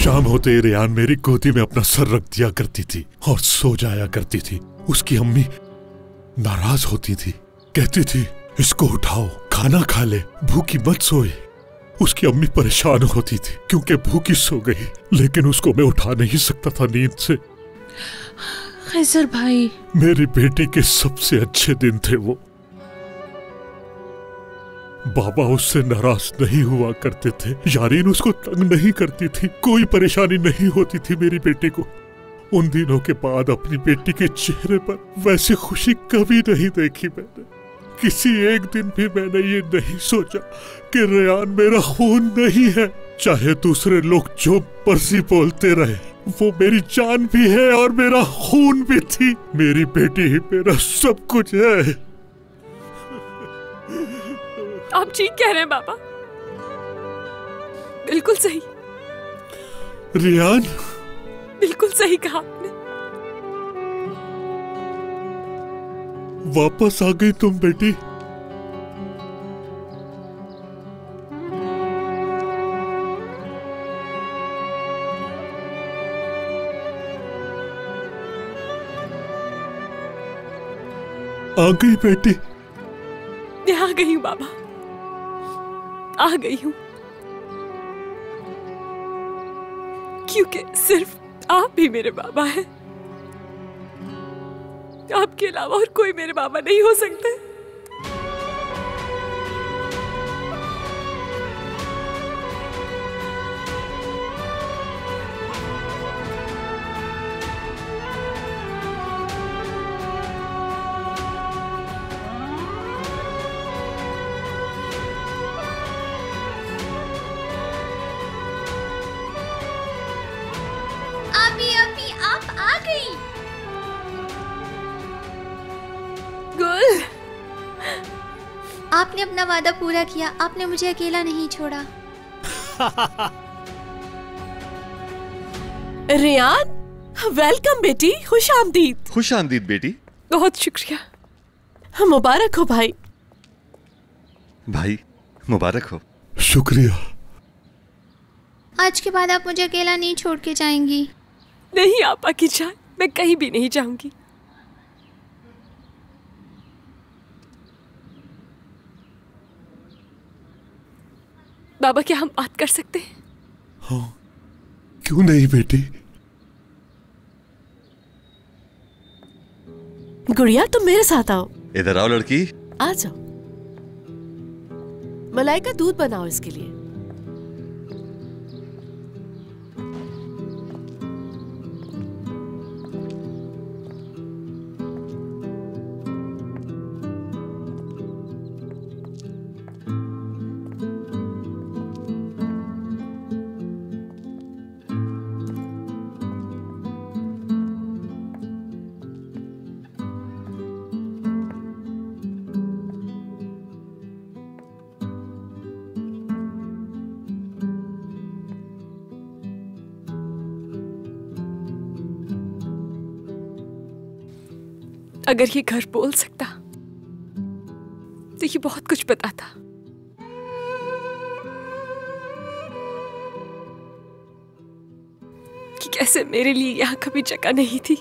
शाम होते ही रेयान मेरी गोदी में अपना सर रख दिया करती थी और सो जाया करती थी। उसकी अम्मी नाराज होती थी, कहती थी इसको उठाओ, खाना खा ले, भूखी मत सोए। उसकी अम्मी परेशान होती थी क्योंकि भूखी सो गई, लेकिन उसको मैं उठा नहीं सकता था नींद से। खैसर भाई, मेरी बेटी के सबसे अच्छे दिन थे वो। बाबा उससे नाराज नहीं हुआ करते थे, यारीन उसको तंग नहीं करती थी, कोई परेशानी नहीं होती थी मेरी बेटी को। उन दिनों के बाद अपनी बेटी के चेहरे पर वैसी खुशी कभी नहीं देखी मैंने। किसी एक दिन भी मैंने ये नहीं सोचा कि रेयान मेरा खून नहीं है। चाहे दूसरे लोग जो मर्जी बोलते रहे, वो मेरी जान भी है और मेरा खून भी थी। मेरी बेटी ही मेरा सब कुछ है। आप ठीक कह रहे हैं बाबा, बिल्कुल सही। रेयान, बिल्कुल सही कहा आपने। वापस आ गई तुम बेटी। आ गई बेटी। मैं आ गई हूँ बाबा, आ गई हूँ, क्योंकि सिर्फ आप ही मेरे बाबा हैं। आपके अलावा और कोई मेरे बाबा नहीं हो सकते। अभी आप आ गई। गुल, आपने अपना वादा पूरा किया, आपने मुझे अकेला नहीं छोड़ा। रेयान, वेलकम बेटी, खुश आमदीद। खुश आमदीद बेटी। बहुत शुक्रिया। मुबारक हो भाई। भाई मुबारक हो। शुक्रिया। आज के बाद आप मुझे अकेला नहीं छोड़ के जाएंगी? नहीं आपा की जान, मैं कहीं भी नहीं जाऊंगी। बाबा, क्या हम बात कर सकते हैं? हाँ, क्यों नहीं बेटी। गुड़िया, तुम मेरे साथ आओ। इधर आओ लड़की। आ जाओ। मलाई का दूध बनाओ इसके लिए। अगर ये घर बोल सकता तो ये बहुत कुछ बताता। कि कैसे मेरे लिए यहाँ कभी जगह नहीं थी,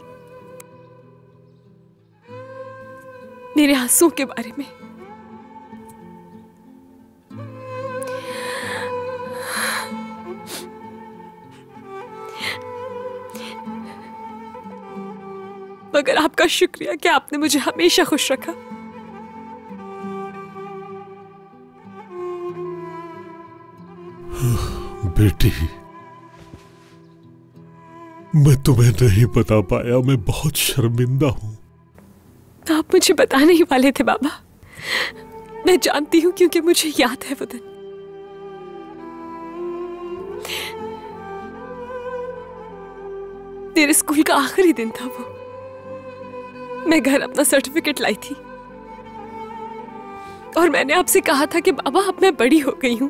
मेरे आंसुओं के बारे में। मगर आपका शुक्रिया कि आपने मुझे हमेशा खुश रखा। बेटी, मैं तुम्हें नहीं बता पाया, मैं बहुत शर्मिंदा हूं। तो आप मुझे बताने ही वाले थे बाबा। मैं जानती हूं क्योंकि मुझे याद है वो दिन। तेरे स्कूल का आखिरी दिन था वो। मैं घर अपना सर्टिफिकेट लाई थी और मैंने आपसे कहा था कि बाबा अब मैं बड़ी हो गई हूं।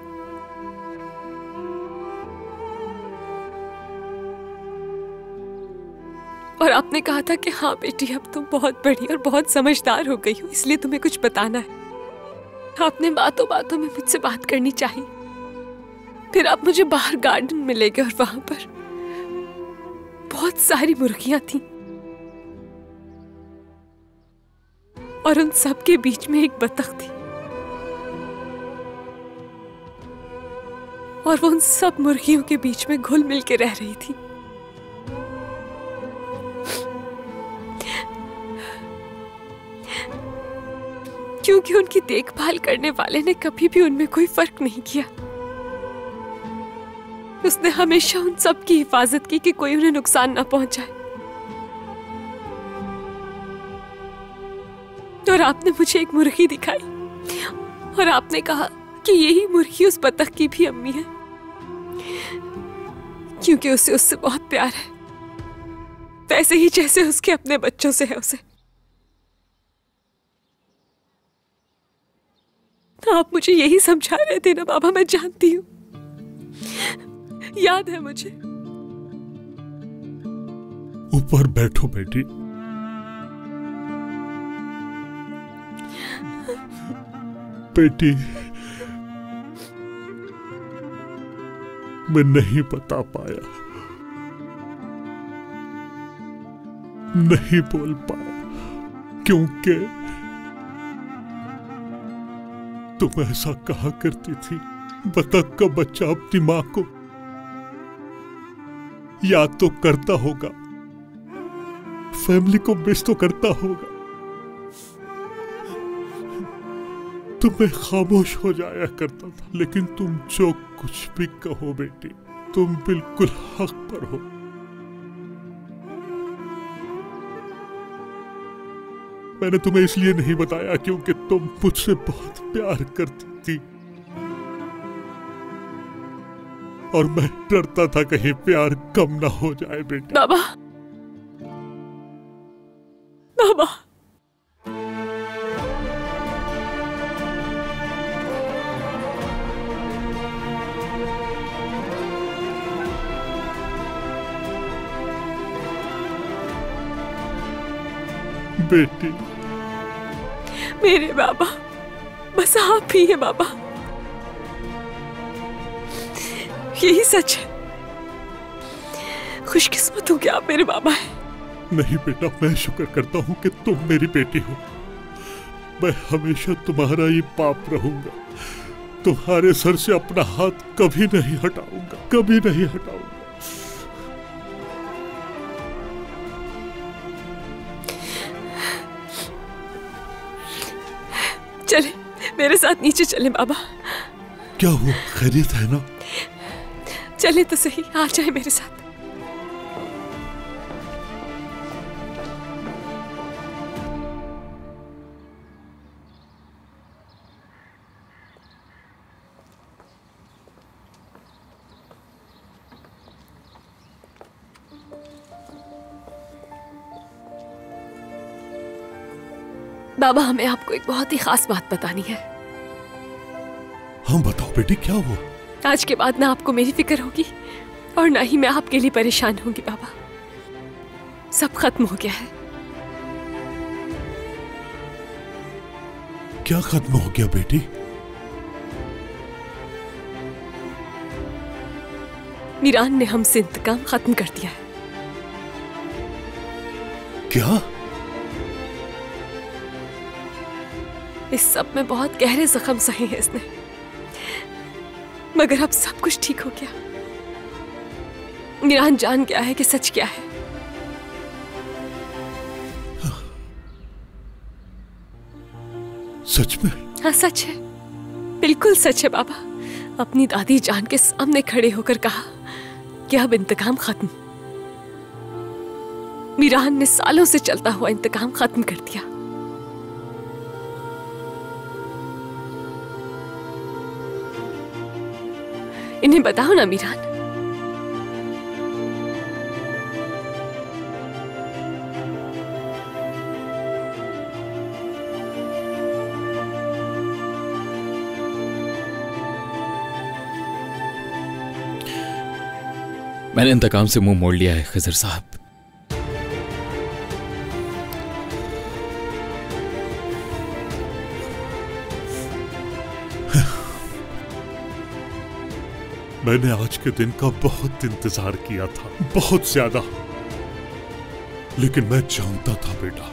और आपने कहा था कि हाँ बेटी, अब तुम बहुत बड़ी और बहुत समझदार हो गई हो, इसलिए तुम्हें कुछ बताना है। आपने बातों बातों में मुझसे बात करनी चाहिए। फिर आप मुझे बाहर गार्डन में ले गए और वहां पर बहुत सारी मुर्गियां थीं और उन सब के बीच में एक बतख थी और वो उन सब मुर्गियों के बीच में घुल मिल के रह रही थी। क्योंकि उनकी देखभाल करने वाले ने कभी भी उनमें कोई फर्क नहीं किया। उसने हमेशा उन सब की हिफाजत की कि कोई उन्हें नुकसान ना पहुंचाए। और आपने मुझे एक मुर्गी दिखाई और आपने कहा कि यही मुर्गी उस बतख की भी अम्मी है, क्योंकि उसे उससे बहुत प्यार है, वैसे ही जैसे उसके अपने बच्चों से है उसे। आप मुझे यही समझा रहे थे ना बाबा, मैं जानती हूँ, याद है मुझे। ऊपर बैठो बेटी। बेटी, मैं नहीं बता पाया, नहीं बोल पाया, क्योंकि तुम ऐसा कहा करती थी, बतख का बच्चा अपनी मां को याद तो करता होगा, फैमिली को मिस तो करता होगा, तो मैं खामोश हो जाया करता था। लेकिन तुम जो कुछ भी कहो बेटी, तुम बिल्कुल हक पर हो। मैंने तुम्हें इसलिए नहीं बताया क्योंकि तुम मुझसे बहुत प्यार करती थी और मैं डरता था कहीं प्यार कम ना हो जाए बेटी। बाबा, बाबा, बेटी, मेरे बाबा, बस आप ही है बाबा, यही सच है। खुशकिस्मत हूं कि आप मेरे बाबा हैं। नहीं बेटा, मैं शुक्र करता हूं कि तुम मेरी बेटी हो। मैं हमेशा तुम्हारा ही बाप रहूंगा, तुम्हारे सर से अपना हाथ कभी नहीं हटाऊंगा, कभी नहीं हटाऊंगा। चले, मेरे साथ नीचे चले बाबा। क्या हुआ, खैरियत है ना? चले तो सही, आ जाए मेरे साथ। बाबा, हमें आपको एक बहुत ही खास बात बतानी है। हाँ बताओ बेटी, क्या हुआ? आज के बाद ना आपको मेरी फिक्र होगी और ना ही मैं आपके लिए परेशान होंगी बाबा। सब खत्म हो गया है। क्या खत्म हो गया बेटी? मीरान ने हमसे इंतकाम खत्म कर दिया है। क्या? इस सब में बहुत गहरे जख्म सहे हैं इसने, मगर अब सब कुछ ठीक हो गया। मीरान जान गया है कि सच क्या है। सच में? हाँ, सच है, बिल्कुल सच है बाबा। अपनी दादी जान के सामने खड़े होकर कहा कि अब इंतकाम खत्म। मीरान ने सालों से चलता हुआ इंतकाम खत्म कर दिया। इन्हें बताओ ना मीरान। मैंने इंतकाम से मुंह मोड़ लिया है खिजर साहब। मैंने आज के दिन का बहुत इंतजार किया था, बहुत ज्यादा। लेकिन मैं जानता था बेटा,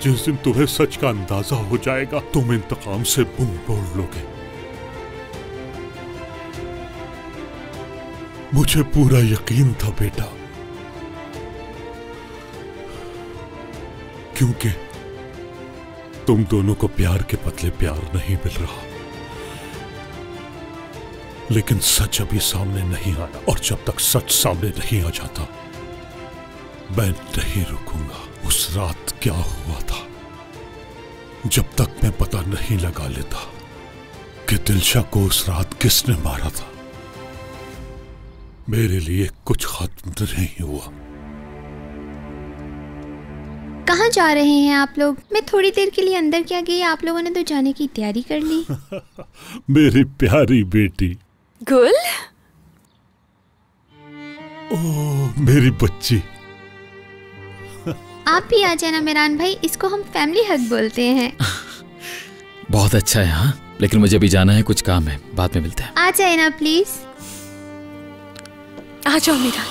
जिस दिन तुम्हें सच का अंदाजा हो जाएगा तुम इंतकाम से मुंह मोड़ लोगे। मुझे पूरा यकीन था बेटा, क्योंकि तुम दोनों को प्यार के बदले प्यार नहीं मिल रहा। लेकिन सच अभी सामने नहीं आया, और जब तक सच सामने नहीं आ जाता मैं नहीं रुकूंगा। उस रात क्या हुआ था, जब तक मैं पता नहीं लगा लेता कि दिलशा को उस रात किसने मारा था, मेरे लिए कुछ खत्म नहीं हुआ। कहाँ जा रहे हैं आप लोग? मैं थोड़ी देर के लिए अंदर क्या गई, आप लोगों ने तो जाने की तैयारी कर ली। मेरी प्यारी बेटी। गुल, ओह मेरी बच्ची। आप भी आ जाना मिरान भाई, इसको हम फैमिली हग बोलते हैं। बहुत अच्छा है। हाँ, लेकिन मुझे भी जाना है, कुछ काम है, बाद में मिलते हैं। आ जाए ना प्लीज। आ जाओ मीरा।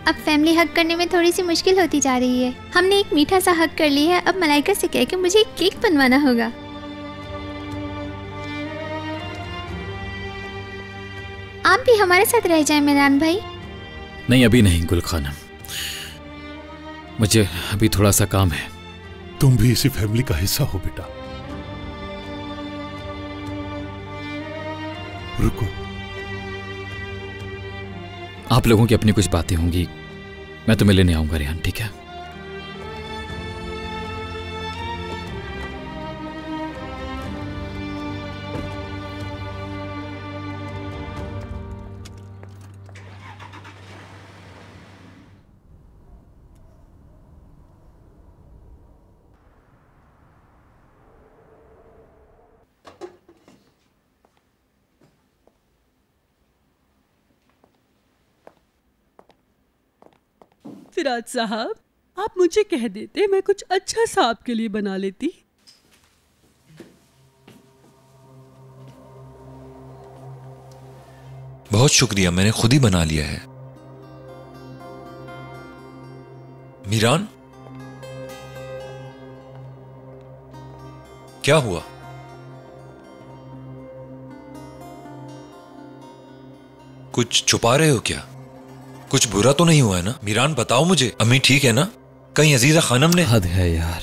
अब फैमिली हग करने में थोड़ी सी मुश्किल होती जा रही है। हमने एक मीठा सा हग कर लिया है, अब मलाइका से कह के मुझे एक केक बनवाना होगा। आप भी हमारे साथ रह जाएं मिरान भाई। नहीं, अभी नहीं गुल खानम, मुझे अभी थोड़ा सा काम है। तुम भी इसी फैमिली का हिस्सा हो बेटा। रुको, आप लोगों की अपनी कुछ बातें होंगी, मैं तुम्हें लेने आऊंगा रेहान, ठीक है? फिराज साहब, आप मुझे कह देते, मैं कुछ अच्छा सा आपके लिए बना लेती। बहुत शुक्रिया, मैंने खुद ही बना लिया है। मीरान, क्या हुआ? कुछ छुपा रहे हो क्या? कुछ बुरा तो नहीं हुआ है ना? मीरान बताओ मुझे, अम्मी ठीक है ना? कहीं अजीजा खानम ने? हद है यार,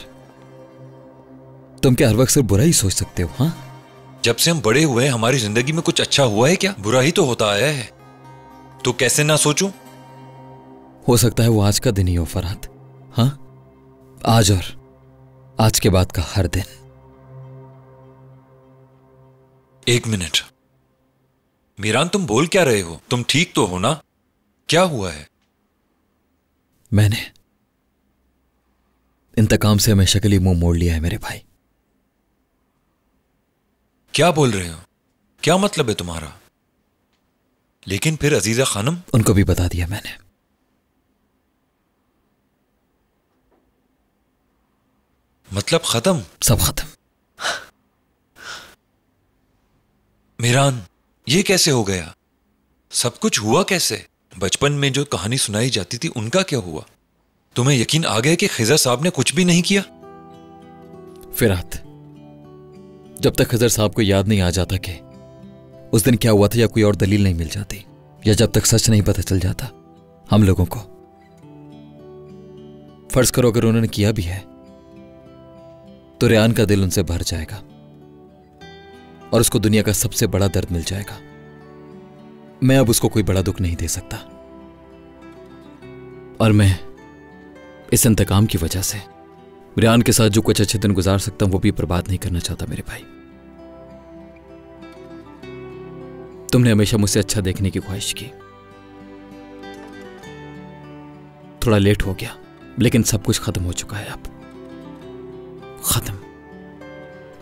तुम क्या हर वक्त सिर्फ बुरा ही सोच सकते हो? हाँ, जब से हम बड़े हुए हमारी जिंदगी में कुछ अच्छा हुआ है क्या? बुरा ही तो होता आया है, तो कैसे ना सोचूं? हो सकता है वो आज का दिन ही हो फरहाद। हाँ, आज और आज के बाद का हर दिन। एक मिनट मीरान, तुम बोल क्या रहे हो? तुम ठीक तो हो ना? क्या हुआ है? मैंने इंतकाम से हमेशा के लिए मुंह मोड़ लिया है मेरे भाई। क्या बोल रहे हो? क्या मतलब है तुम्हारा? लेकिन फिर अजीजा खानम? उनको भी बता दिया मैंने। मतलब खत्म? सब खत्म। मीरान, ये कैसे हो गया? सब कुछ हुआ कैसे? बचपन में जो कहानी सुनाई जाती थी उनका क्या हुआ? तुम्हें यकीन आ गया कि खिज़र साहब ने कुछ भी नहीं किया? फिरात, जब तक खिज़र साहब को याद नहीं आ जाता कि उस दिन क्या हुआ था, या कोई और दलील नहीं मिल जाती, या जब तक सच नहीं पता चल जाता हम लोगों को, फर्ज करो अगर उन्होंने किया भी है तो रेहान का दिल उनसे भर जाएगा और उसको दुनिया का सबसे बड़ा दर्द मिल जाएगा। मैं अब उसको कोई बड़ा दुख नहीं दे सकता, और मैं इस इंतकाम की वजह से रेहान के साथ जो कुछ अच्छे दिन गुजार सकता हूं वो भी बर्बाद नहीं करना चाहता मेरे भाई। तुमने हमेशा मुझसे अच्छा देखने की ख्वाहिश की। थोड़ा लेट हो गया, लेकिन सब कुछ खत्म हो चुका है अब। खत्म।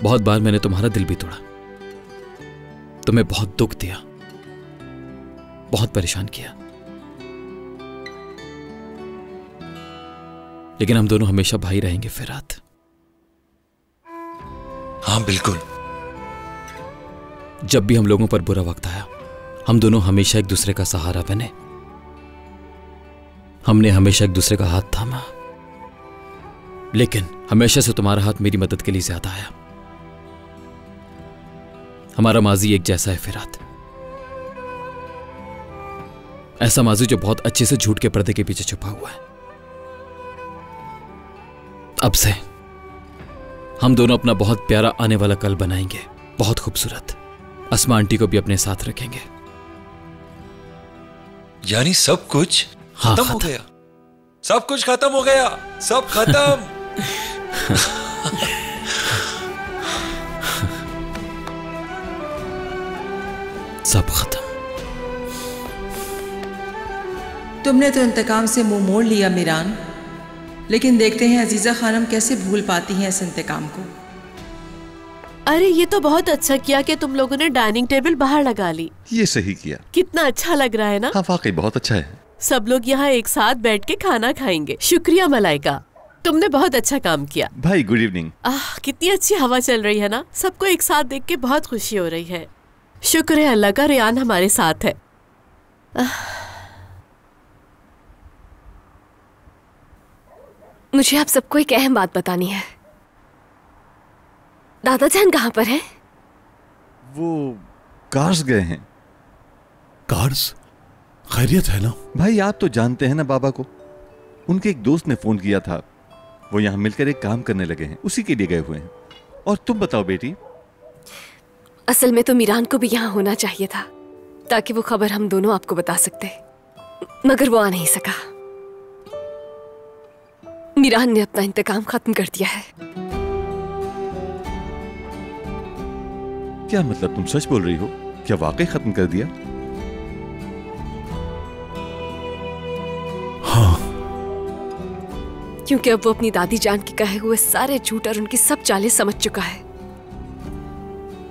बहुत बार मैंने तुम्हारा दिल भी तोड़ा, तुम्हें बहुत दुख दिया, बहुत परेशान किया, लेकिन हम दोनों हमेशा भाई रहेंगे फिरात। हाँ बिल्कुल। जब भी हम लोगों पर बुरा वक्त आया, हम दोनों हमेशा एक दूसरे का सहारा बने। हमने हमेशा एक दूसरे का हाथ थामा, लेकिन हमेशा से तुम्हारा हाथ मेरी मदद के लिए ज्यादा आया। हमारा माजी एक जैसा है फिरात, ऐसा माजी जो बहुत अच्छे से झूठ के पर्दे के पीछे छुपा हुआ है। अब से हम दोनों अपना बहुत प्यारा आने वाला कल बनाएंगे, बहुत खूबसूरत। अस्मा आंटी को भी अपने साथ रखेंगे। यानी सब कुछ हाँ, खत्म हो गया। सब कुछ खत्म हो गया। सब खत्म। सब खत्म। तुमने तो इंतकाम से मुंह मोड़ लिया मीरान, लेकिन देखते हैं अजीजा खानम कैसे भूल पाती हैं इस इंतकाम को। अरे ये तो बहुत अच्छा किया कि तुम लोगों ने डाइनिंग टेबल बाहर लगा ली। ये सही किया। कितना अच्छा लग रहा है ना। हाँ वाकई बहुत अच्छा है। सब लोग यहाँ एक साथ बैठ के खाना खाएंगे। शुक्रिया मलाइका, तुमने बहुत अच्छा काम किया। भाई गुड इवनिंग। कितनी अच्छी हवा चल रही है ना। सबको एक साथ देख के बहुत खुशी हो रही है। शुक्र है अल्लाह का, रेयान हमारे साथ है। मुझे आप सबको एक अहम बात बतानी है। दादा जान कहाँ पर हैं? वो कार्स गए हैं। कार्स? खैरियत है ना? भाई आप तो जानते हैं ना बाबा को। उनके एक दोस्त ने फोन किया था, वो यहाँ मिलकर एक काम करने लगे हैं, उसी के लिए गए हुए हैं। और तुम बताओ बेटी? असल में तो मीरान को भी यहाँ होना चाहिए था, ताकि वो खबर हम दोनों आपको बता सकते, मगर वो आ नहीं सका। मीरान ने अपना इंतकाम खत्म कर दिया है। क्या मतलब, तुम सच बोल रही हो? क्या वाकई खत्म कर दिया? हाँ, क्योंकि अब वो अपनी दादी जान के कहे हुए सारे झूठ और उनकी सब चालें समझ चुका है,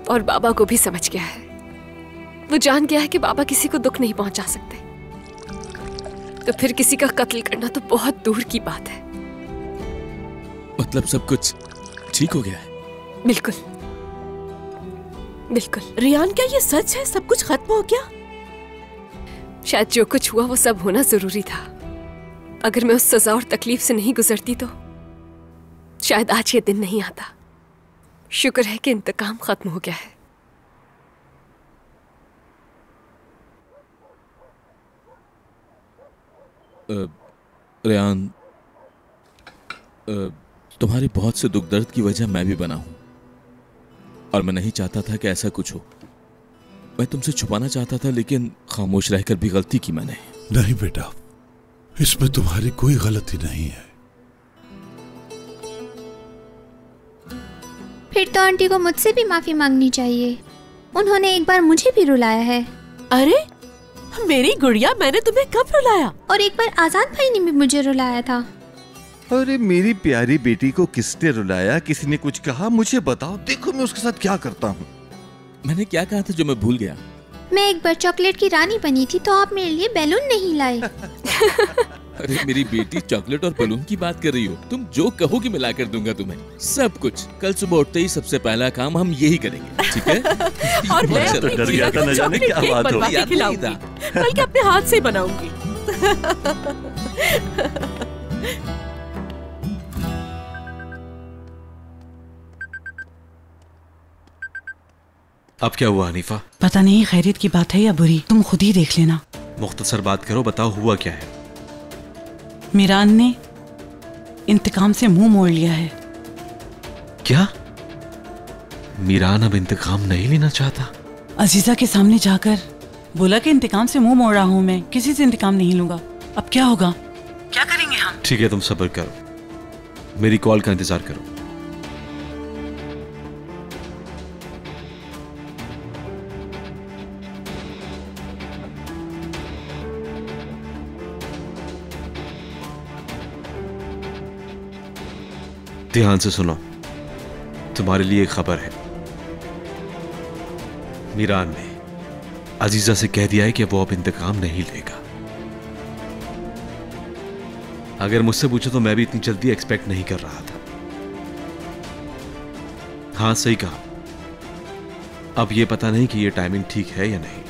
और बाबा को भी समझ गया है। वो जान गया है कि बाबा किसी को दुख नहीं पहुंचा सकते, तो फिर किसी का कत्ल करना तो बहुत दूर की बात है। मतलब सब कुछ ठीक हो गया है? बिल्कुल बिल्कुल। रियान, क्या ये सच है? सब कुछ खत्म हो गया? शायद जो कुछ हुआ वो सब होना जरूरी था। अगर मैं उस सजा और तकलीफ से नहीं गुजरती तो शायद आज ये दिन नहीं आता। शुक्र है कि इंतकाम खत्म हो गया है। रेयान, तुम्हारे बहुत से दुख दर्द की वजह मैं भी बना हूं, और मैं नहीं चाहता था कि ऐसा कुछ हो। मैं तुमसे छुपाना चाहता था, लेकिन खामोश रहकर भी गलती की मैंने। नहीं बेटा, इसमें तुम्हारी कोई गलती नहीं है। फिर तो आंटी को मुझसे भी माफी मांगनी चाहिए। उन्होंने एक बार मुझे भी रुलाया है। अरे मेरी गुड़िया, मैंने तुम्हें कब रुलाया? और एक बार आजाद भाई ने भी मुझे रुलाया था। अरे मेरी प्यारी बेटी को किसने रुलाया? किसी ने कुछ कहा? मुझे बताओ, देखो मैं उसके साथ क्या करता हूँ। मैंने क्या कहा था जो मैं भूल गया? मैं एक बार चॉकलेट की रानी बनी थी, तो आप मेरे लिए बैलून नहीं लाए। अरे मेरी बेटी, चॉकलेट और बलून की बात कर रही हो? तुम जो कहोगी मैं ला कर दूंगा तुम्हें, सब कुछ। कल सुबह उठते ही सबसे पहला काम हम यही करेंगे, ठीक है? और मैं अपनी डर गया था, न जाने क्या बात हो। खिलाऊंगी, बल्कि अपने हाथ से बनाऊंगी। अब क्या हुआ हनीफा? पता नहीं खैरियत की बात है या बुरी, तुम खुद ही देख लेना। मुख्तसर बात करो, बताओ हुआ क्या है? मीरान ने इंतकाम से मुंह मोड़ लिया है। क्या? मीरान अब इंतकाम नहीं लेना चाहता? अजीजा के सामने जाकर बोला कि इंतकाम से मुंह मोड़ रहा हूं, मैं किसी से इंतकाम नहीं लूंगा। अब क्या होगा? क्या करेंगे हम? ठीक है, तुम सब्र करो, मेरी कॉल का इंतजार करो। ध्यान से सुनो, तुम्हारे लिए एक खबर है। मीरान ने अजीजा से कह दिया है कि वो अब इंतकाम नहीं लेगा। अगर मुझसे पूछो तो मैं भी इतनी जल्दी एक्सपेक्ट नहीं कर रहा था। हाँ सही कहा। अब ये पता नहीं कि ये टाइमिंग ठीक है या नहीं।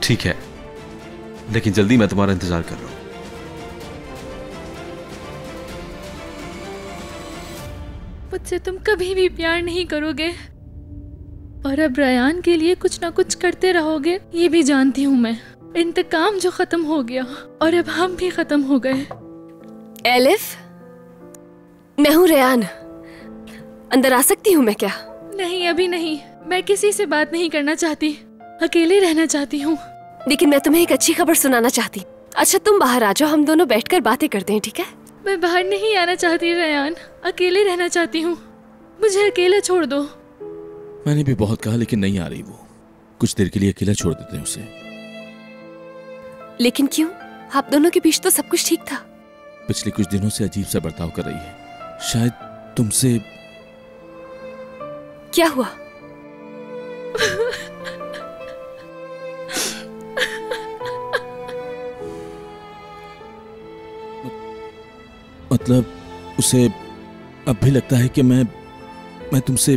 ठीक है, लेकिन जल्दी मैं तुम्हारा इंतजार कर रहा हूं। मुझसे तुम कभी भी प्यार नहीं करोगे और अब रयान के लिए कुछ ना कुछ करते रहोगे, ये भी जानती हूँ मैं। इंतकाम जो खत्म हो गया और अब हम भी खत्म हो गए। एलिफ, मैं हूँ रयान। अंदर आ सकती हूँ मैं क्या? नहीं, अभी नहीं। मैं किसी से बात नहीं करना चाहती, अकेले रहना चाहती हूँ। लेकिन मैं तुम्हें एक अच्छी खबर सुनाना चाहती। अच्छा तुम बाहर आ जाओ, हम दोनों बैठकर बातें करते हैं, ठीक है? मैं बाहर नहीं आना चाहती रयान, अकेले रहना चाहती हूँ। मुझे अकेला छोड़ दो। मैंने भी बहुत कहा लेकिन नहीं आ रही वो। कुछ देर के लिए अकेला छोड़ देते हैं उसे। लेकिन क्यों? आप दोनों के बीच तो सब कुछ ठीक था। पिछले कुछ दिनों से अजीब सा बर्ताव कर रही है। शायद तुमसे। क्या हुआ? मतलब उसे अब भी लगता है कि मैं तुमसे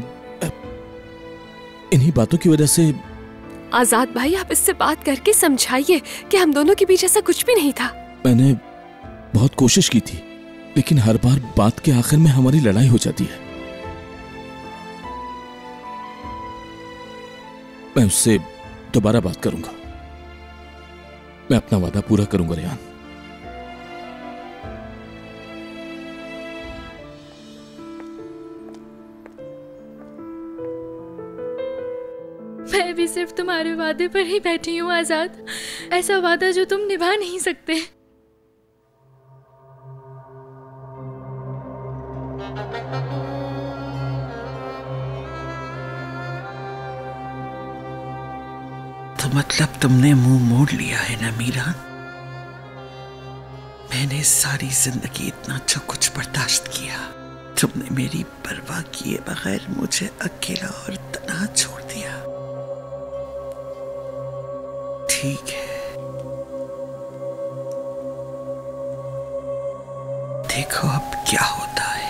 इन्हीं बातों की वजह से। आजाद भाई, आप इससे बात करके समझाइए कि हम दोनों के बीच ऐसा कुछ भी नहीं था। मैंने बहुत कोशिश की थी लेकिन हर बार बात के आखिर में हमारी लड़ाई हो जाती है। मैं उससे दोबारा बात करूंगा। मैं अपना वादा पूरा करूंगा रेहान। मैं भी सिर्फ तुम्हारे वादे पर ही बैठी हूँ आजाद, ऐसा वादा जो तुम निभा नहीं सकते। तो मतलब तुमने मुंह मोड़ लिया है ना मीरान? मैंने सारी जिंदगी इतना जो कुछ बर्दाश्त किया, तुमने मेरी परवाह किए बगैर मुझे अकेला और तन्हा छोड़ दिया। ठीक है, देखो अब क्या होता है।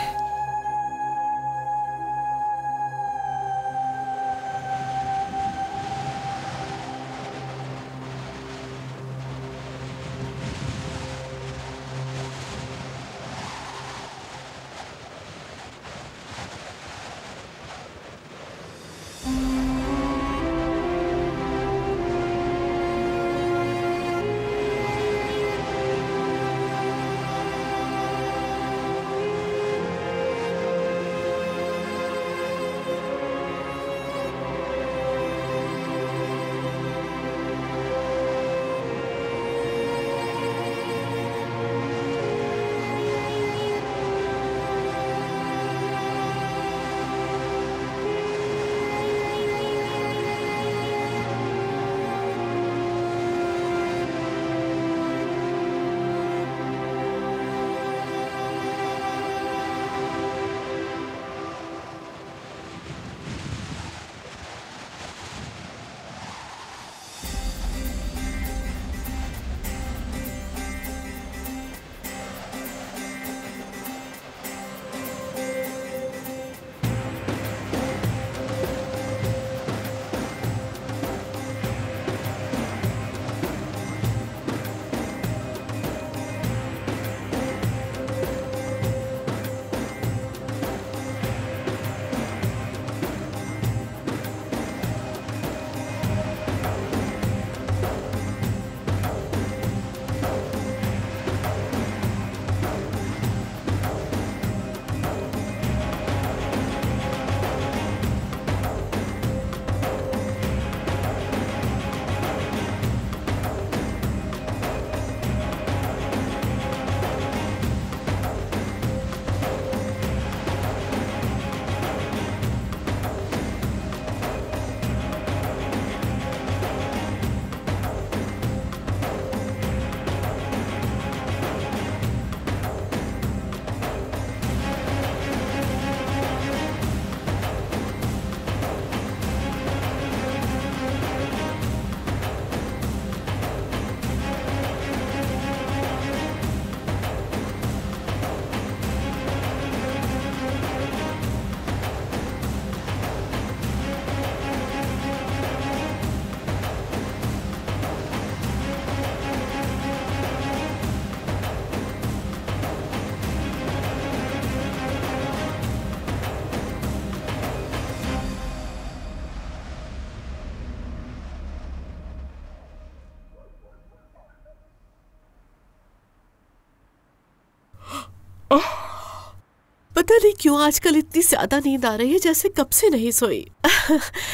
पता नहीं क्यों आजकल इतनी ज्यादा नींद आ रही है, जैसे कब से नहीं सोई।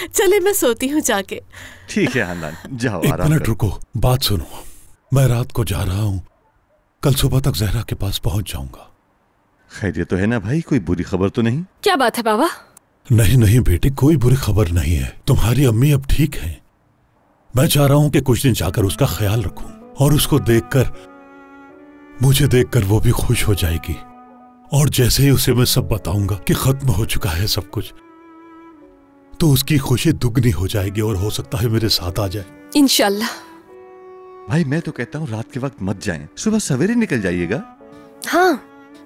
चले मैं सोती हूँ जाके। ठीक है हांदान, जाओ एक आराम मिनट करो। रुको, बात सुनो। मैं रात को जा रहा हूँ, कल सुबह तक जहरा के पास पहुंच जाऊंगा। खैरियत तो है ना भाई? कोई बुरी खबर तो नहीं? क्या बात है बाबा? नहीं नहीं बेटी, कोई बुरी खबर नहीं है। तुम्हारी अम्मी अब ठीक है। मैं चाह रहा हूं कि कुछ दिन जाकर उसका ख्याल रखूं और उसको देखकर, मुझे देखकर वो भी खुश हो जाएगी। और जैसे ही उसे मैं सब बताऊंगा कि खत्म हो चुका है सब कुछ, तो उसकी खुशी दुगनी हो जाएगी और हो सकता है मेरे साथ आ जाए। इंशाल्लाह। भाई मैं तो कहता हूँ रात के वक्त मत जाएं, सुबह सवेरे निकल जाइएगा। हाँ,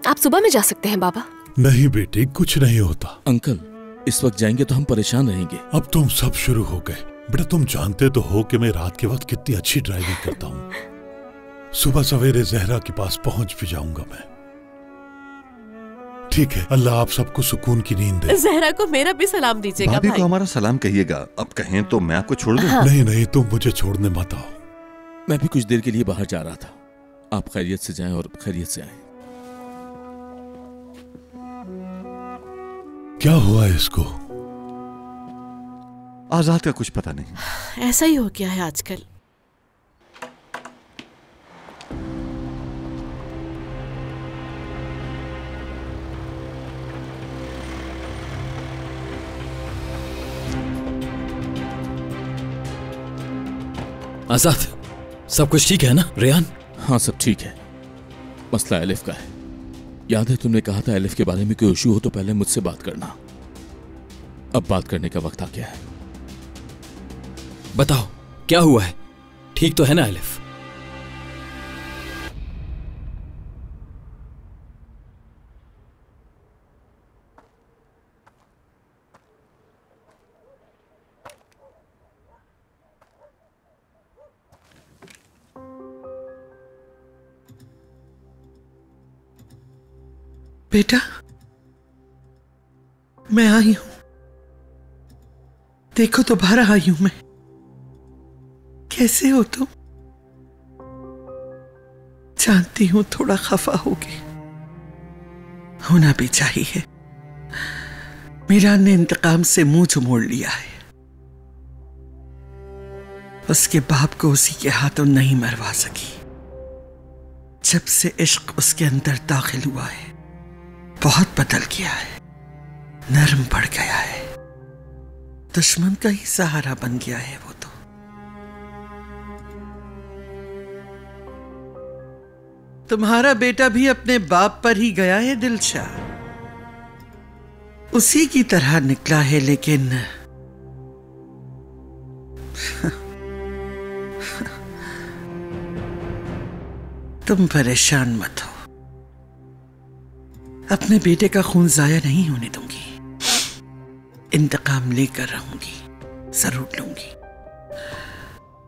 आप सुबह में जा सकते हैं बाबा। नहीं बेटी, कुछ नहीं होता। अंकल, इस वक्त जाएंगे तो हम परेशान रहेंगे। अब तुम सब शुरू हो गए। बेटा तुम जानते तो हो कि मैं रात के वक्त कितनी अच्छी ड्राइविंग करता हूँ। सुबह सवेरे जहरा के पास पहुंच भी जाऊंगा मैं। ठीक है, अल्लाह आप सबको सुकून की नींद दे। जहरा को मेरा भी सलाम दीजिएगा भाभी भाई। को हमारा सलाम कहिएगा। अब कहें तो मैं आपको छोड़ दूं? हाँ। नहीं नहीं, तुम मुझे छोड़ने मत आओ। मैं भी कुछ देर के लिए बाहर जा रहा था। आप खैरियत से जाएं और खैरियत से आएं। क्या हुआ इसको? आजाद का कुछ पता नहीं। ऐसा ही हो गया है आजकल। आजाद, सब कुछ ठीक है ना? रेहान? हाँ सब ठीक है। मसला एलिफ का है। याद है तुमने कहा था एलिफ के बारे में कोई इशू हो तो पहले मुझसे बात करना। अब बात करने का वक्त आ गया है। बताओ क्या हुआ है? ठीक तो है ना एलिफ? बेटा मैं आई हूं, देखो दोबारा आई हूं मैं। कैसे हो तुम? जानती हूं थोड़ा खफा होगी, होना भी चाहिए। मीरान ने इंतकाम से मुंह मोड़ लिया है। उसके बाप को उसी के हाथों नहीं मरवा सकी। जब से इश्क उसके अंदर दाखिल हुआ है बहुत बदल गया है, नरम पड़ गया है, दुश्मन का ही सहारा बन गया है वो तो। तुम्हारा बेटा भी अपने बाप पर ही गया है दिलशाद, उसी की तरह निकला है। लेकिन तुम परेशान मत हो, अपने बेटे का खून जाया नहीं होने दूंगी। इंतकाम लेकर रहूंगी, जरूर लूंगी।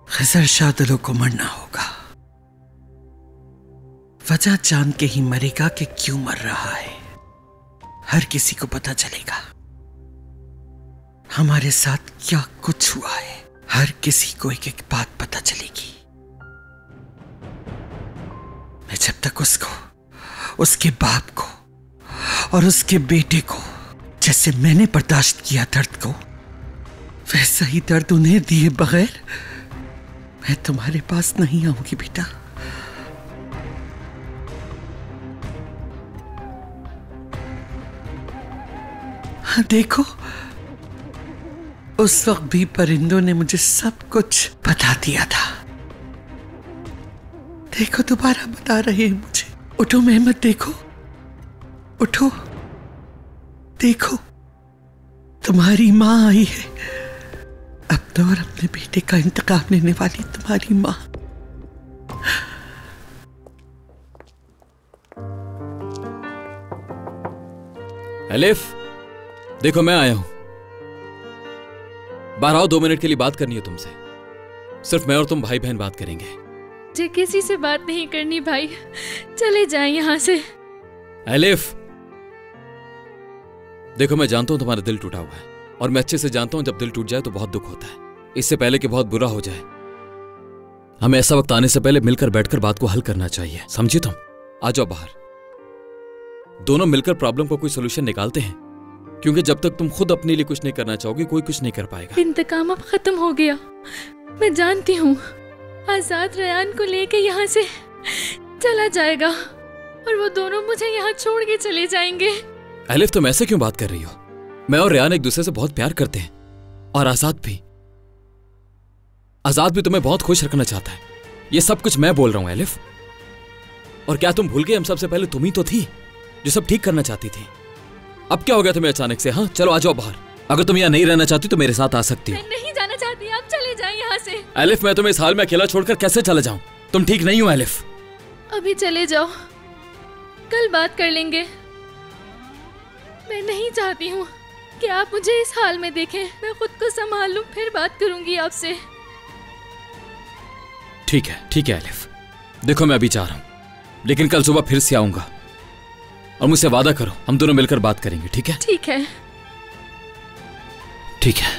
खिजर शाह दिलों को मरना होगा, वजह जान के ही मरेगा कि क्यों मर रहा है। हर किसी को पता चलेगा हमारे साथ क्या कुछ हुआ है। हर किसी को एक एक बात पता चलेगी। मैं जब तक उसको, उसके बाप को और उसके बेटे को जैसे मैंने बर्दाश्त किया दर्द को, वैसा ही दर्द उन्हें दिए बगैर मैं तुम्हारे पास नहीं आऊंगी बेटा। हाँ देखो, उस वक्त भी परिंदों ने मुझे सब कुछ बता दिया था। देखो दोबारा बता रहे हैं मुझे। उठो मेहमद, देखो उठो, देखो तुम्हारी माँ आई है। अब तो और अपने बेटे का इंतकाम लेने वाली तुम्हारी माँ। एलिफ, देखो मैं आया हूं। बाहर आओ, 2 मिनट के लिए बात करनी है तुमसे। सिर्फ मैं और तुम भाई बहन बात करेंगे। मुझे किसी से बात नहीं करनी भाई, चले जाएं यहाँ से। एलिफ, देखो मैं जानता हूं तुम्हारा दिल टूटा हुआ है, और मैं अच्छे से जानता हूं जब दिल टूट जाए तो बहुत दुख होता है। इससे पहले कि बहुत बुरा हो जाए, हमें ऐसा वक्त आने से पहले मिलकर बैठकर बात को हल करना चाहिए, समझी तुम? आ जाओ बाहर। दोनों मिलकर प्रॉब्लम को कोई सोल्यूशन निकालते हैं, क्योंकि जब तक तुम खुद अपने लिए कुछ नहीं करना चाहोगे कोई कुछ नहीं कर पाएगा। इंतकाम अब खत्म हो गया, मैं जानती हूँ। आजाद रेयान को लेके यहाँ से चला जाएगा और वो दोनों मुझे यहाँ छोड़ के चले जाएंगे। एलिफ, तुम ऐसे क्यों बात कर रही हो? मैं और रेयान एक दूसरे से बहुत प्यार करते हैं, और आजाद भी। आजाद भी तुम्हें बहुत खुश रखना चाहता है। ये सब कुछ मैं बोल रहा हूं एलिफ। और क्या तुम भूल गए, हम सबसे पहले तुम ही तो थी जो सब ठीक करना चाहती थी। अब क्या हो गया तुम्हें अचानक से? हाँ, चलो आ जाओ बाहर। अगर तुम यहाँ नहीं रहना चाहती तो मेरे साथ आ सकती हो। मैं नहीं जाना चाहती, आप चले जाएं यहाँ से। एलिफ, मैं तुम्हें इस हाल में अकेला छोड़कर कैसे चला जाऊं? तुम ठीक नहीं हो एलिफ। अभी चले जाओ, कल बात कर लेंगे। मैं नहीं चाहती हूँ कि आप मुझे इस हाल में देखें। मैं खुद को संभाल लूं, फिर बात करूंगी आपसे। ठीक है एलिफ। देखो मैं अभी जा रहा हूं, लेकिन कल सुबह फिर से आऊंगा, और मुझसे वादा करो हम दोनों मिलकर बात करेंगे। ठीक है? ठीक है। ठीक है।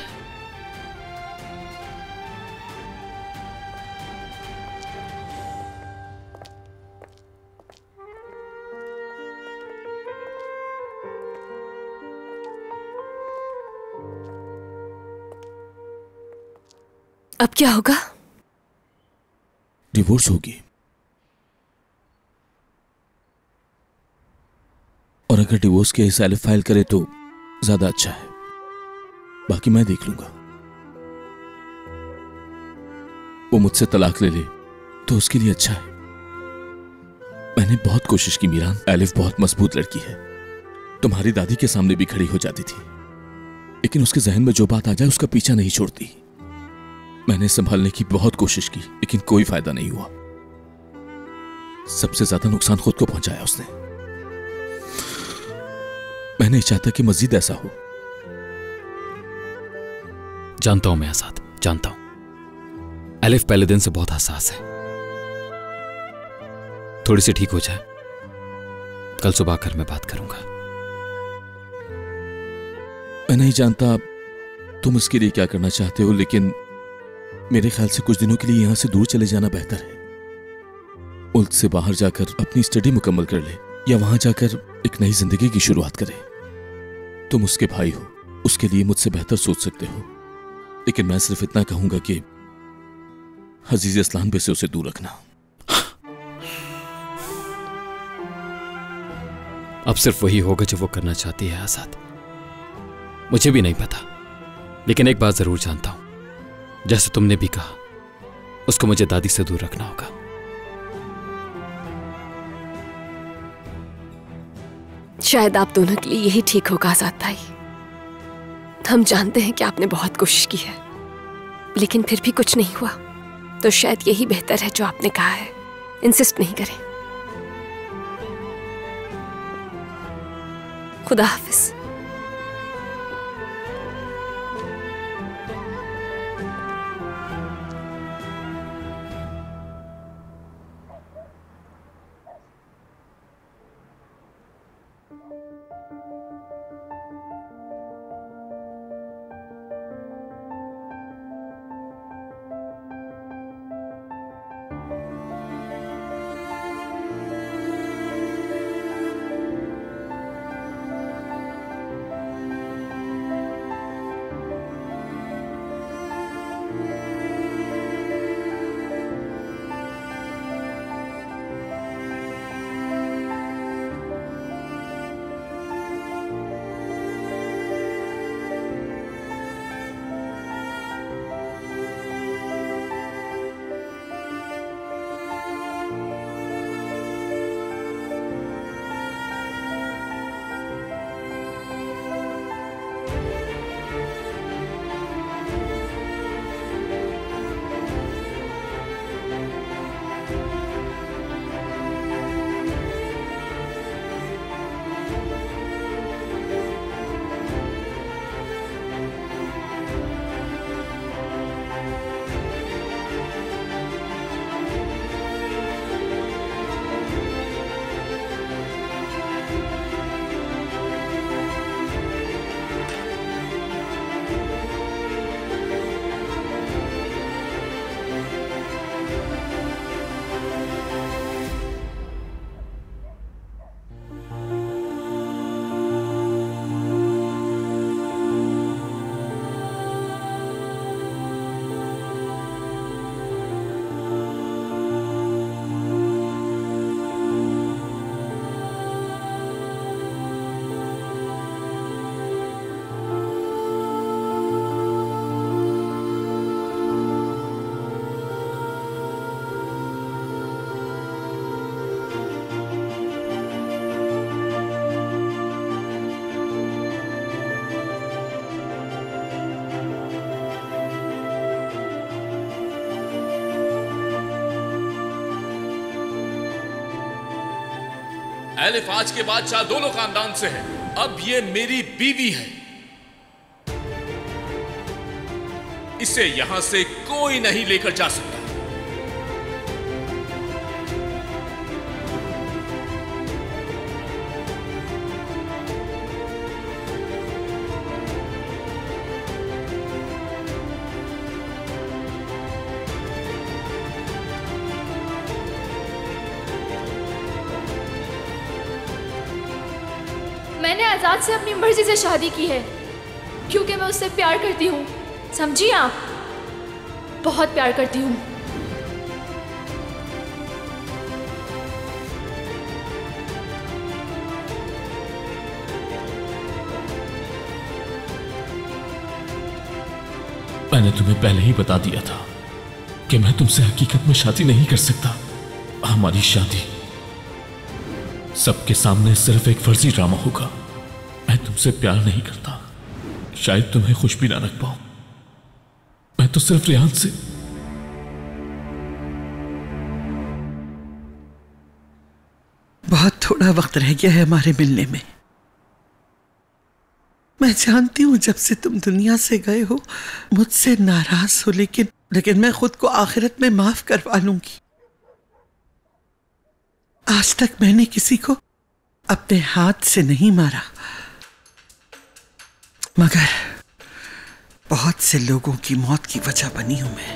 अब क्या होगा? डिवोर्स होगी, और अगर डिवोर्स केस एलिफ फाइल करे तो ज्यादा अच्छा है, बाकी मैं देख लूंगा। वो मुझसे तलाक ले ले तो उसके लिए अच्छा है। मैंने बहुत कोशिश की मीरान, एलिफ बहुत मजबूत लड़की है, तुम्हारी दादी के सामने भी खड़ी हो जाती थी, लेकिन उसके जहन में जो बात आ जाए उसका पीछा नहीं छोड़ती। मैंने संभालने की बहुत कोशिश की, लेकिन कोई फायदा नहीं हुआ। सबसे ज्यादा नुकसान खुद को पहुंचाया उसने। मैं नहीं चाहता कि मजीद ऐसा हो। जानता हूं मैं आजाद, जानता हूं। एलिफ पहले दिन से बहुत हसास है। थोड़ी सी ठीक हो जाए, कल सुबह आकर मैं बात करूंगा। मैं नहीं जानता तुम इसके लिए क्या करना चाहते हो, लेकिन मेरे ख्याल से कुछ दिनों के लिए यहां से दूर चले जाना बेहतर है। मुल्क से बाहर जाकर अपनी स्टडी मुकम्मल कर ले, या वहां जाकर एक नई जिंदगी की शुरुआत करे। तुम उसके भाई हो, उसके लिए मुझसे बेहतर सोच सकते हो, लेकिन मैं सिर्फ इतना कहूंगा कि अजीज इस्लाम पे से उसे दूर रखना। अब सिर्फ वही होगा जो वो करना चाहती है आजाद। मुझे भी नहीं पता, लेकिन एक बात जरूर जानता हूं, जैसे तुमने भी कहा, उसको मुझे दादी से दूर रखना होगा। शायद आप दोनों के लिए यही ठीक होगा आजाद भाई। हम जानते हैं कि आपने बहुत कोशिश की है, लेकिन फिर भी कुछ नहीं हुआ, तो शायद यही बेहतर है जो आपने कहा है। इंसिस्ट नहीं करें। खुदा हाफिज। एलिफ आज के बादशाह दोनों खानदान से है। अब ये मेरी बीवी है। इसे यहां से कोई नहीं लेकर जा सकता। मैंने आजाद से अपनी मर्जी से शादी की है क्योंकि मैं उससे प्यार करती हूँ। समझिए आप, बहुत प्यार करती हूँ। मैंने तुम्हें पहले ही बता दिया था कि मैं तुमसे हकीकत में शादी नहीं कर सकता। हमारी शादी सबके सामने सिर्फ एक फर्जी ड्रामा होगा। मैं तुमसे प्यार नहीं करता, शायद तुम्हें खुश भी ना रख पाऊं। मैं तो सिर्फ रेहान से बहुत थोड़ा वक्त रह गया है हमारे मिलने में। मैं जानती हूं जब से तुम दुनिया से गए हो मुझसे नाराज हो, लेकिन मैं खुद को आखिरत में माफ करवा लूंगी। आज तक मैंने किसी को अपने हाथ से नहीं मारा, मगर बहुत से लोगों की मौत की वजह बनी हूं मैं।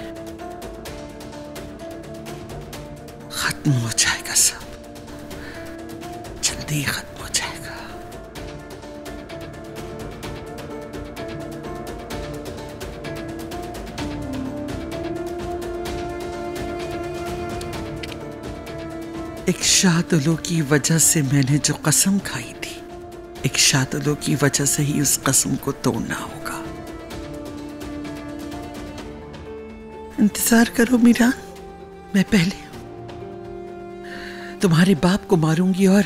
खत्म हो जाएगा सब, जल्दी खत्म हो जाएगा। एक शादुलो की वजह से मैंने जो कसम खाई थी, एक शादुलो की वजह से ही उस कसम को तोड़ना होगा। इंतजार करो मीरान, मैं पहले तुम्हारे बाप को मारूंगी और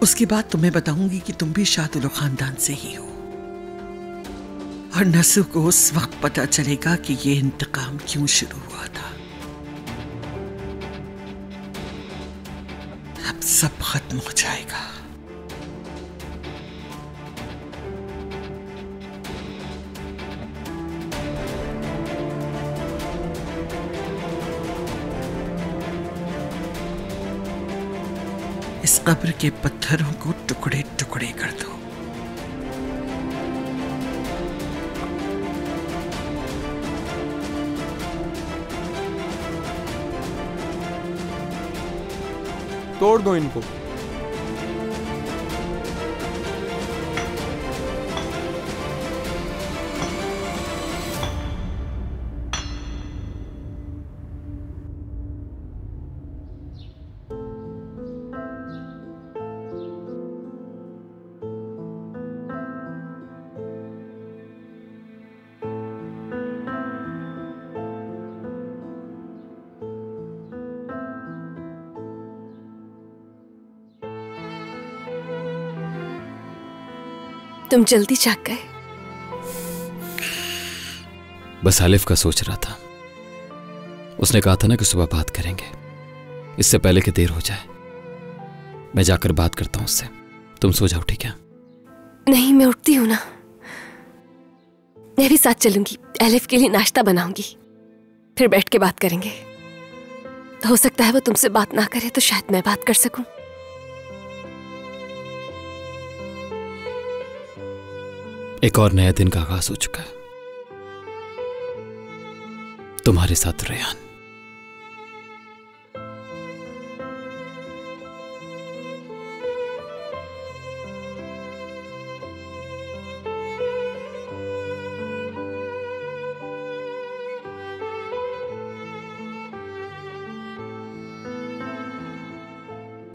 उसके बाद तुम्हें बताऊंगी कि तुम भी शादुलो खानदान से ही हो। और नसु को उस वक्त पता चलेगा कि ये इंतकाम क्यों शुरू हुआ था। अब सब खत्म हो जाएगा। इस कब्र के पत्थरों को टुकड़े टुकड़े कर दो। तोड़ दो इनको। तुम जल्दी जाग गए। बस आलिफ का सोच रहा था। उसने कहा था ना कि सुबह बात करेंगे, इससे पहले कि देर हो जाए। मैं जाकर बात करता हूं उससे। तुम सो जाओ, ठीक है? नहीं, मैं उठती हूं ना। मैं भी साथ चलूंगी। आलिफ के लिए नाश्ता बनाऊंगी, फिर बैठ के बात करेंगे। हो सकता है वो तुमसे बात ना करे तो शायद मैं बात कर सकूं। एक और नया दिन का आगाज हो चुका है तुम्हारे साथ रेहान।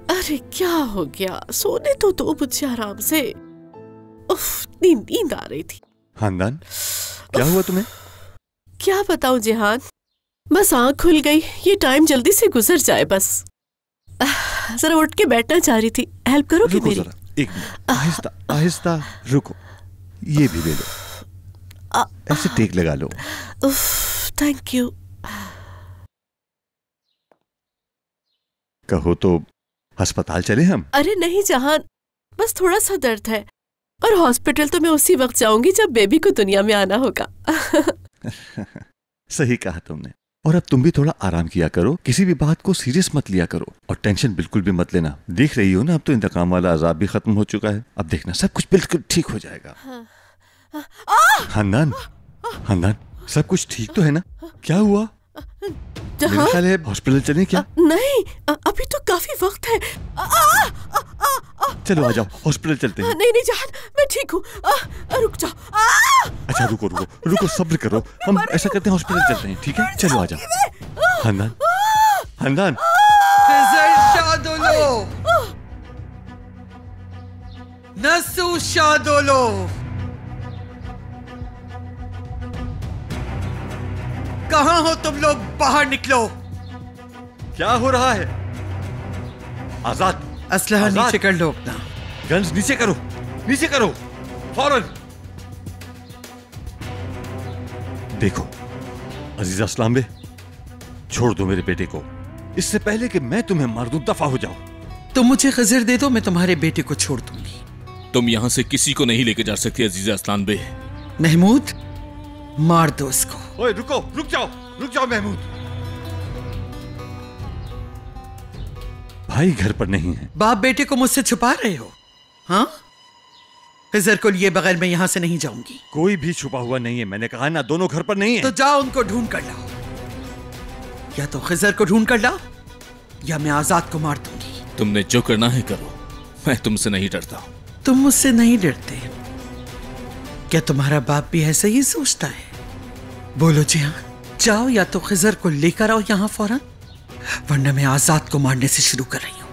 अरे क्या हो गया? सोने तो दो मुझे आराम से। उफ, नींद आ रही थी। खानदान, क्या हुआ तुम्हें? क्या बताऊं जिहान, बस आंख खुल गई। ये टाइम जल्दी से गुजर जाए बस। जरा उठ के बैठना चाह रही थी। हेल्प करोगी मेरी? एक मिनट, आहिस्ता आहिस्ता रुको। ये भी ले लो, ऐसे टेक लगा लो। Thank you. कहो तो अस्पताल चले हम? अरे नहीं जहान, बस थोड़ा सा दर्द है और हॉस्पिटल तो मैं उसी वक्त जाऊंगी जब बेबी को दुनिया में आना होगा। सही कहा तुमने। और अब तुम भी थोड़ा आराम किया करो, किसी भी बात को सीरियस मत लिया करो और टेंशन बिल्कुल भी मत लेना। देख रही हो ना, अब तो इंतकाम वाला अजाब भी खत्म हो चुका है। अब देखना सब कुछ बिल्कुल ठीक हो जाएगा। खानदान, खानदान सब कुछ ठीक तो है ना? क्या हुआ? मेरा ख्याल है हॉस्पिटल चलें क्या? नहीं, अभी तो काफी वक्त है। चलो आ जाओ, हॉस्पिटल चलते हैं। नहीं नहीं जहान, मैं ठीक हूँ। रुक जाओ। अच्छा रुको रुको रुको, सब्र करो। हम ऐसा करते हैं, हॉस्पिटल चलते हैं, ठीक है? चलो आ जाओ। खानदान, खानदान शादोलो, नसु शादोलो। कहाँ हो तुम लोग? बाहर निकलो। क्या हो रहा है? आजाद, असलहा नीचे कर लो अपना। गन्स नीचे करो, नीचे करो फौरन। देखो अजीजा अस्लाम बे, छोड़ दो मेरे बेटे को, इससे पहले कि मैं तुम्हें मार दूं। दफा हो जाओ। तुम मुझे खजर दे दो, मैं तुम्हारे बेटे को छोड़ दूंगी। तुम यहाँ से किसी को नहीं लेके जा सकती अजीजा अस्लाम बे। महमूद, मार दो इसको। ओए रुको, रुक जाओ महमूद। भाई घर पर नहीं है। बाप बेटे को मुझसे छुपा रहे हो? हाँ, खिजर को लिए बगैर मैं यहां से नहीं जाऊंगी। कोई भी छुपा हुआ नहीं है, मैंने कहा ना, दोनों घर पर नहीं है। तो जाओ उनको ढूंढ कर लाओ। या तो खिजर को ढूंढ कर लाओ या मैं आजाद को मार दूंगी। तुमने जो करना है करो, मैं तुमसे नहीं डरता। तुम मुझसे नहीं डरते? क्या तुम्हारा बाप भी ऐसा ही सोचता है? बोलो जी हाँ। जाओ, या तो खिजर को लेकर आओ यहाँ फौरन, वरना मैं आजाद को मारने से शुरू कर रही हूँ।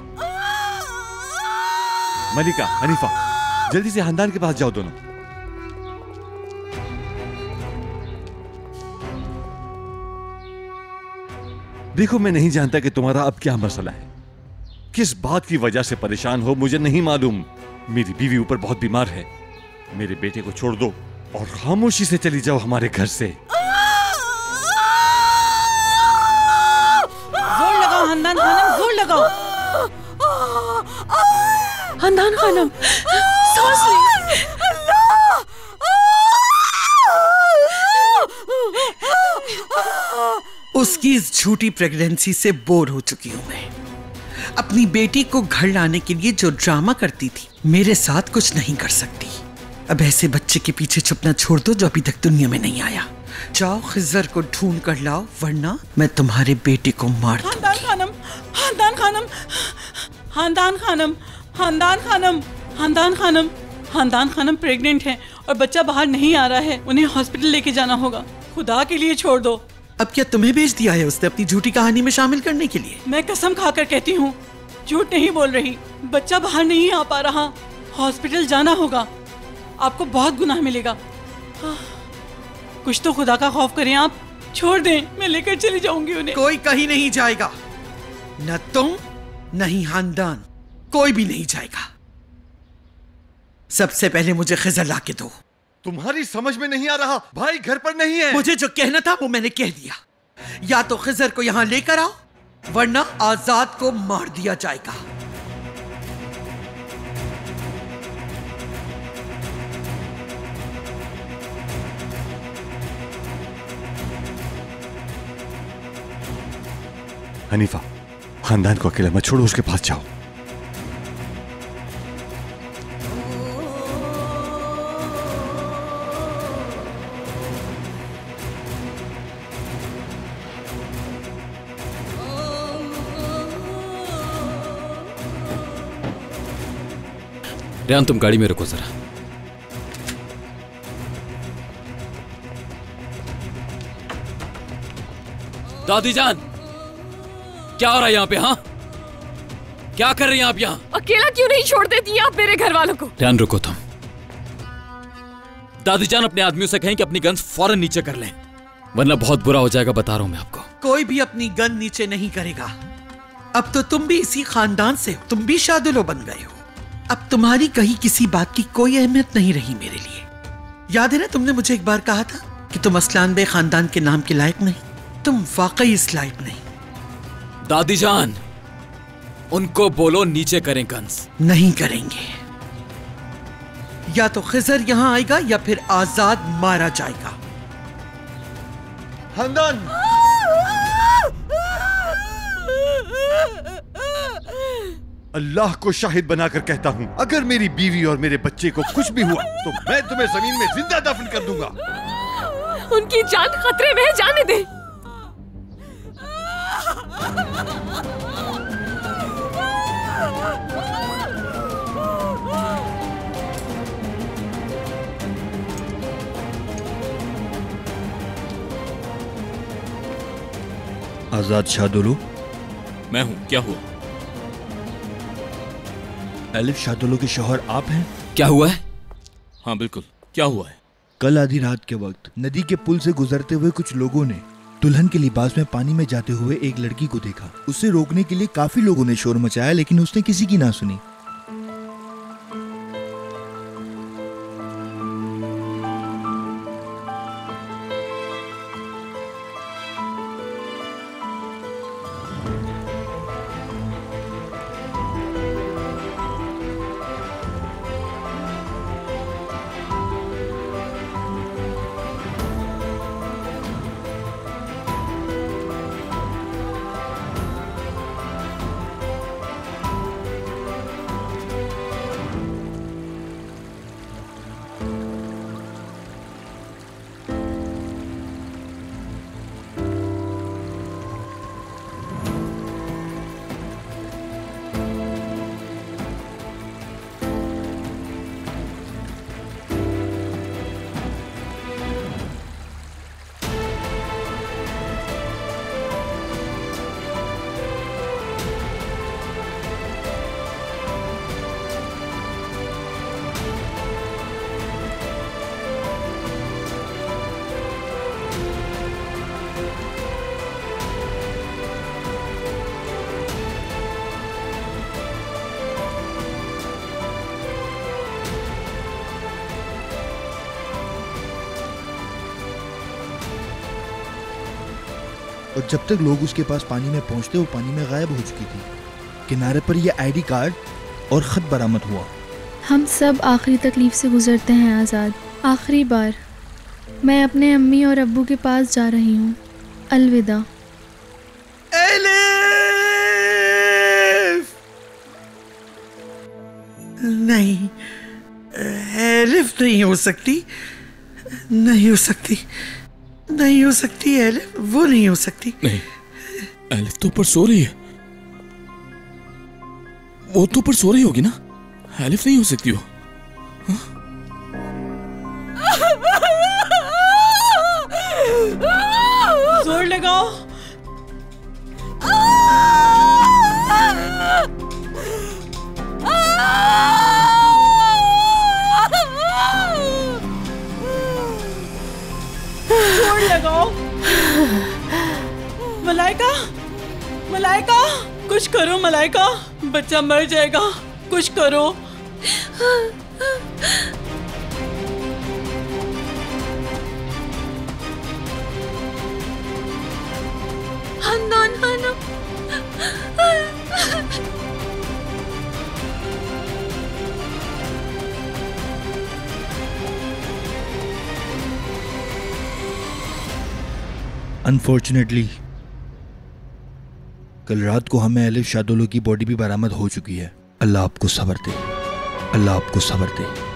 मलिका, हनीफा, जल्दी से खानदान के पास जाओ दोनों। देखो मैं नहीं जानता कि तुम्हारा अब क्या मसला है, किस बात की वजह से परेशान हो, मुझे नहीं मालूम। मेरी बीवी ऊपर बहुत बीमार है। मेरे बेटे को छोड़ दो और खामोशी से चली जाओ हमारे घर से। जोर लगाओ हंदान खानम, जोर लगाओ। हंदान खानम, सांस ले। उसकी इस झूठी प्रेगनेंसी से बोर हो चुकी हूं मैं। अपनी बेटी को घर लाने के लिए जो ड्रामा करती थी, मेरे साथ कुछ नहीं कर सकती। अब ऐसे बच्चे के पीछे छुपना छोड़ दो जो अभी तक दुनिया में नहीं आया। जाओ खिजर को ढूंढ कर लाओ, वरना मैं तुम्हारे बेटे को मार दूंगी। खानदान खानम, खानदान खानम, खानदान खानम, खानदान खानम, खानदान खानम, खानदान खानम प्रेग्नेंट है और बच्चा बाहर नहीं आ रहा है। उन्हें हॉस्पिटल लेके जाना होगा। खुदा के लिए छोड़ दो। अब क्या तुम्हें भेज दिया है उसने अपनी झूठी कहानी में शामिल करने के लिए? मैं कसम खाकर कहती हूँ, झूठ नहीं बोल रही। बच्चा बाहर नहीं आ पा रहा, हॉस्पिटल जाना होगा। आपको बहुत गुनाह मिलेगा। कुछ तो खुदा का खौफ करें आप। छोड़ दें, मैं लेकर चली जाऊंगी उन्हें। कोई कहीं नहीं जाएगा, न तुम नहीं खानदान, कोई भी नहीं जाएगा। सबसे पहले मुझे खिजर ला के दो। तुम्हारी समझ में नहीं आ रहा, भाई घर पर नहीं है। मुझे जो कहना था वो मैंने कह दिया। या तो खिजर को यहां लेकर आओ, वरना आजाद को मार दिया जाएगा। हनीफा, खानदान को अकेला मत छोड़ो, उसके पास जाओ। रेहान, तुम गाड़ी में रुको जरा। दादी जान, क्या हो रहा है यहाँ पे? हाँ, क्या कर रही हैं आप यहाँ? अकेला क्यों नहीं छोड़ देती आप मेरे घर वालों को? रेहान रुको तुम। दादी जान, अपने आदमियों से कहें कि अपनी गन्स फौरन नीचे कर लें, वरना बहुत बुरा हो जाएगा, बता रहा हूं मैं आपको। कोई भी अपनी गन नीचे नहीं करेगा। अब तो तुम भी इसी खानदान से हो, तुम भी शादुलो बन गए हो। अब तुम्हारी कही किसी बात की कोई अहमियत नहीं रही मेरे लिए। याद है ना, तुमने मुझे एक बार कहा था कि तुम असलान बे खानदान के नाम के लायक नहीं। तुम वाकई इस लायक नहीं। दादी जान, उनको बोलो नीचे करें गन्स। नहीं करेंगे। या तो खिजर यहाँ आएगा या फिर आजाद मारा जाएगा। खानदान, अल्लाह को शाहिद बनाकर कहता हूँ, अगर मेरी बीवी और मेरे बच्चे को कुछ भी हुआ तो मैं तुम्हें जमीन में जिंदा दफन कर दूंगा। उनकी जान खतरे में है, जाने दे। आजाद शाहदोलो। मैं हूँ, क्या हुआ? एलिफ शाहदोलो के शौहर आप हैं? क्या हुआ है? हाँ बिल्कुल, क्या हुआ है? कल आधी रात के वक्त नदी के पुल से गुजरते हुए कुछ लोगों ने दुल्हन के लिबास में पानी में जाते हुए एक लड़की को देखा। उसे रोकने के लिए काफी लोगों ने शोर मचाया, लेकिन उसने किसी की ना सुनी। और जब तक लोग उसके पास पानी में पहुंचते वो पानी में गायब हो चुकी थी। किनारे पर यह आईडी कार्ड और खत बरामद हुआ। हम सब आखिरी तकलीफ से गुजरते हैं आज़ाद। आखिरी बार मैं अपने अम्मी और अब्बू के पास जा रही हूँ। अलविदा। एलिफ! नहीं, एलिफ नहीं हो सकती, नहीं हो सकती, नहीं हो सकती एलिफ, वो नहीं हो सकती। नहीं, एलिफ तो ऊपर सो रही है। वो तो ऊपर सो रही होगी ना, एलिफ नहीं हो सकती वो। जोर लगाओ। जोर लगाओ। मलाइका, मलाइका, कुछ करो मलाइका, बच्चा मर जाएगा, कुछ करो। हन्नान खानम। अनफॉर्चुनेटली कल रात को हमें एलिफ शाहदोलो की बॉडी भी बरामद हो चुकी है। अल्लाह आपको सब्र दे, अल्लाह आपको सब्र दे।